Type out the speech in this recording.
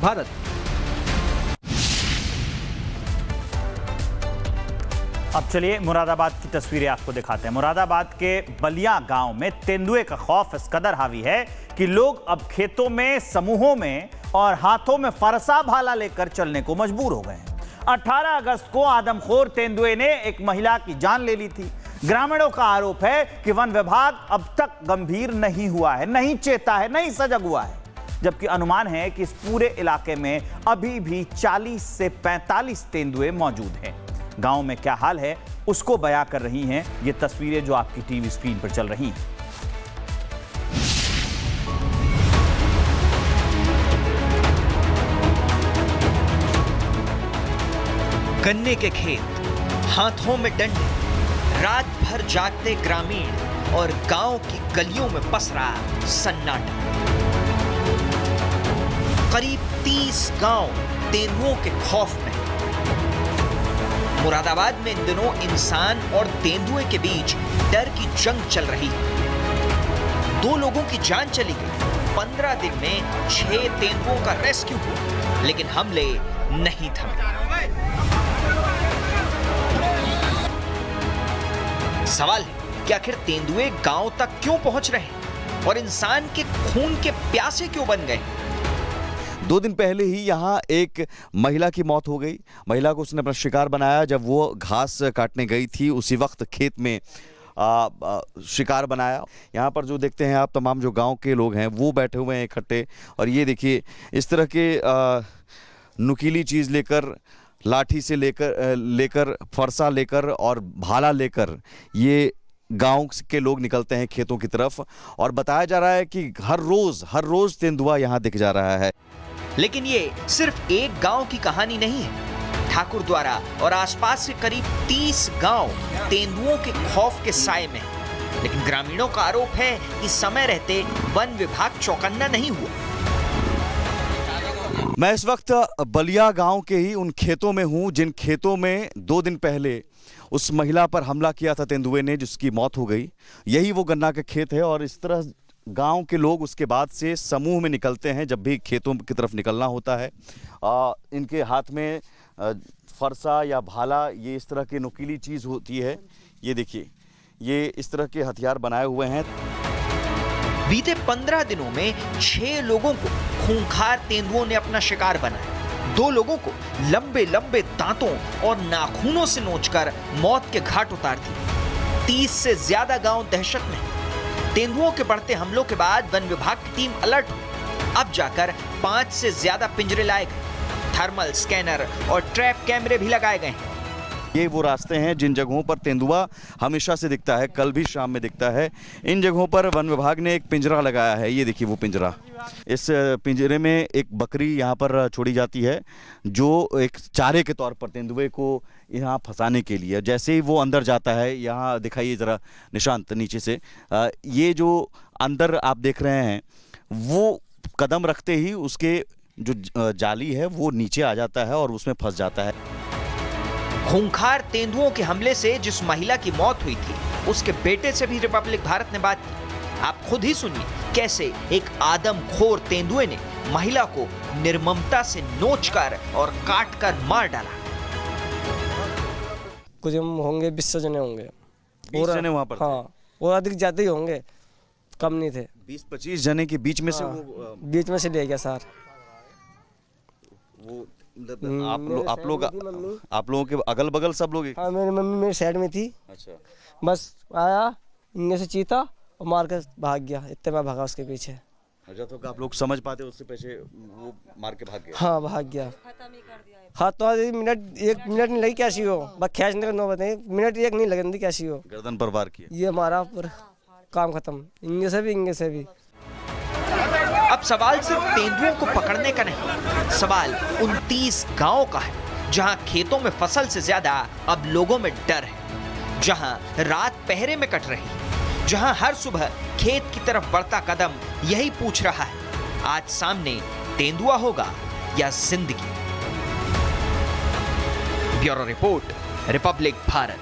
भारत। अब चलिए मुरादाबाद की तस्वीरें आपको दिखाते हैं। मुरादाबाद के बलिया गांव में तेंदुए का खौफ इस कदर हावी है कि लोग अब खेतों में समूहों में और हाथों में फरसा भाला लेकर चलने को मजबूर हो गए हैं। 18 अगस्त को आदमखोर तेंदुए ने एक महिला की जान ले ली थी। ग्रामीणों का आरोप है कि वन विभाग अब तक गंभीर नहीं हुआ है, नहीं चेता है, नहीं सजग हुआ है, जबकि अनुमान है कि इस पूरे इलाके में अभी भी 40 से 45 तेंदुए मौजूद हैं। गांव में क्या हाल है उसको बयां कर रही हैं ये तस्वीरें जो आपकी टीवी स्क्रीन पर चल रही हैं। गन्ने के खेत, हाथों में डंडे, रात भर जागते ग्रामीण और गांव की गलियों में पसरा सन्नाटा। करीब 30 गांव तेंदुओं के खौफ में। मुरादाबाद में इन दिनों इंसान और तेंदुए के बीच डर की जंग चल रही है। 2 लोगों की जान चली गई। 15 दिन में 6 तेंदुओं का रेस्क्यू हुआ, लेकिन हमले नहीं थमे। सवाल है कि आखिर तेंदुए गांव तक क्यों पहुंच रहे हैं और इंसान के खून के प्यासे क्यों बन गए? 2 दिन पहले ही यहाँ एक महिला की मौत हो गई। महिला को उसने अपना शिकार बनाया। जब वो घास काटने गई थी उसी वक्त खेत में शिकार बनाया। यहाँ पर जो देखते हैं आप तमाम जो गांव के लोग हैं वो बैठे हुए हैं इकट्ठे, और ये देखिए इस तरह के नुकीली चीज़ लेकर, लाठी से लेकर फरसा लेकर और भाला लेकर ये गांव के लोग निकलते हैं खेतों की तरफ, और बताया जा रहा है कि हर रोज तेंदुआ यहाँ दिख जा रहा है। लेकिन ये सिर्फ एक गांव की कहानी नहीं है। ठाकुर द्वारा और आसपास के करीब 30 गांव तेंदुओं के खौफ के साए में हैं। लेकिन ग्रामीणों का आरोप है कि समय रहते वन विभाग चौकन्ना नहीं हुआ। मैं इस वक्त बलिया गांव के ही उन खेतों में हूं जिन खेतों में 2 दिन पहले उस महिला पर हमला किया था तेंदुए ने, जिसकी मौत हो गई। यही वो गन्ना का खेत है, और इस तरह गांव के लोग उसके बाद से समूह में निकलते हैं जब भी खेतों की तरफ निकलना होता है। इनके हाथ में फरसा या भाला, ये इस तरह की नुकीली चीज़ होती है। ये देखिए, ये इस तरह के हथियार बनाए हुए हैं। बीते 15 दिनों में 6 लोगों को खूंखार तेंदुओं ने अपना शिकार बनाया। 2 लोगों को लंबे लंबे दांतों और नाखूनों से नोचकर मौत के घाट उतार दिया। 30 से ज्यादा गांव दहशत में। तेंदुओं के बढ़ते हमलों के बाद वन विभाग की टीम अलर्ट हुई। अब जाकर 5 से ज्यादा पिंजरे लाए गए। थर्मल स्कैनर और ट्रैप कैमरे भी लगाए गए हैं। ये वो रास्ते हैं जिन जगहों पर तेंदुआ हमेशा से दिखता है, कल भी शाम में दिखता है। इन जगहों पर वन विभाग ने एक पिंजरा लगाया है। ये देखिए वो पिंजरा। इस पिंजरे में एक बकरी यहाँ पर छोड़ी जाती है जो एक चारे के तौर पर तेंदुए को यहाँ फंसाने के लिए। जैसे ही वो अंदर जाता है, यहाँ दिखाइए ज़रा निशांत नीचे से, ये जो अंदर आप देख रहे हैं वो कदम रखते ही उसके जो जाली है वो नीचे आ जाता है और उसमें फंस जाता है। खूंखार तेंदुओं के हमले से जिस महिला की मौत हुई थी उसके बेटे से भी रिपब्लिक भारत ने बात की। आप खुद ही सुनिए कैसे एक आदमखोर तेंदुए ने महिला को निर्ममता से नोचकर और काटकर मार डाला। कुछ होंगे 20 जने होंगे। 20 जने वहाँ पर थे? हाँ, और अधिक ज्यादा ही होंगे, कम नहीं थे। 20-25 जने के बीच में से हाँ, वो बीच में से ले गया सर। वो आप लोगों के अगल बगल सब लोग? हाँ, मेरी मम्मी मेरी साइड में थी। अच्छा। बस आया, इनमें से चीता और मार कर भाग गया। इतने मैं भागा उसके पीछे। अच्छा, तो आप लोग समझ पाते उससे पीछे वो मार के भाग गया? हाँ, भाग गया। हाँ, तो 1 मिनट नहीं लगी कैसी हो, बस खींचने का नौबत नहीं, मिनट 1 नहीं लगन दी कैसी हो। गर्दन पर वार किया। ये हमारा काम खत्म, इंगे से भी। अब सवाल सिर्फ तेंदुओं को पकड़ने का नहीं, सवाल 29 गांवों का है जहां खेतों में फसल से ज्यादा अब लोगों में डर है, जहां रात पहरे में कट रही, जहां हर सुबह खेत की तरफ बढ़ता कदम यही पूछ रहा है, आज सामने तेंदुआ होगा या जिंदगी। Bureau report, Republic Bharat.